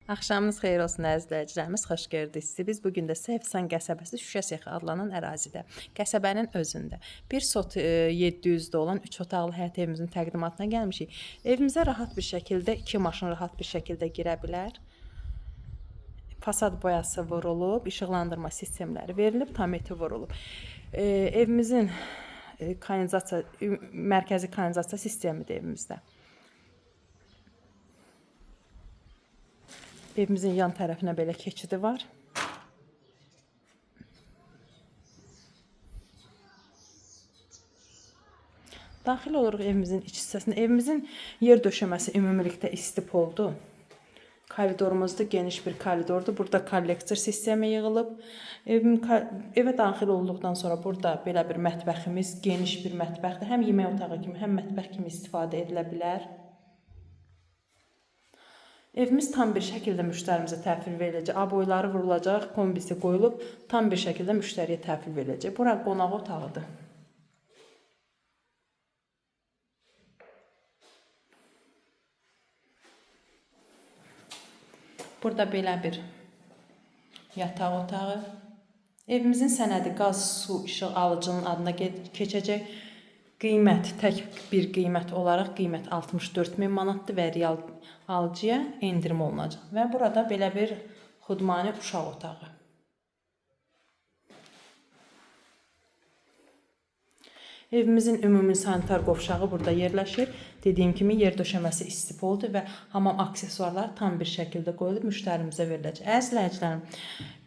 Axşamınız xeyir olsun əziz izləyicilərimiz, xoş gördük sizi. Biz bugün də Seyfsan qəsəbəsi Şüşə Sexi adlanan ərazidə, qəsəbənin özündə bir sot 700-də olan 3 otaqlı həyət evimizin təqdimatına gəlmişik. Evimizə rahat bir şəkildə 2 maşın rahat bir şəkildə girə bilər. Fasad boyası vurulub, işıqlandırma sistemləri verilib, tameti vurulub. Evimizin mərkəzi kanalizasiya sistemidir evimizdə. Evimizin yan tərəfinə belə keçidi var. Daxil oluruq evimizin iç hissəsinə. Evimizin yer döşəməsi ümumilikdə istif oldu. Koridorumuzda geniş bir koridordur. Burada kollektor sistemi yığılıb. Evə daxil olduqdan sonra burada belə bir mətbəximiz, geniş bir mətbəxdir. Həm yemək otağı kimi, həm mətbəx kimi istifadə edilə bilər. Evimiz tam bir şəkildə müştərimizə təhvil veriləcək. Aboyları vurulacaq, kombisi qoyulub, tam bir şəkildə müştəriyə təhvil veriləcək. Bura qonaq otağıdır. Burada belə bir yataq otağı. Evimizin sənədi qaz, su, işıq alıcının adına keçəcək. Qiymət, tək bir qiymət olaraq qiymət 64.000 manatdır və real alıcıya endirim olunacaq. Və burada belə bir xudmani uşaq otağı. Evimizin ümumi sanitar qovşağı burada yerləşir. Dediyim kimi yer döşəməsi istif oldu və hamam aksesuarlar tam bir şəkildə qoyulub müştərimizə veriləcək. Əziz izləyicilərim,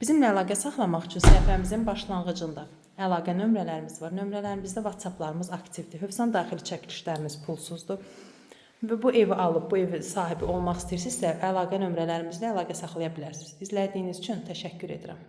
bizimlə əlaqə saxlamaq üçün səhifəmizin başlanğıcında əlaqə nömrələrimiz var. Nömrələrimizdə WhatsApplarımız aktivdir. Hövsan daxili çəkilişlərimiz pulsuzdur. Və bu evi alıb, bu evi sahibi olmaq istəyirsinizsə, əlaqə nömrələrimizlə əlaqə saxlaya bilərsiniz. İzlədiyiniz üçün təşəkkür edirəm.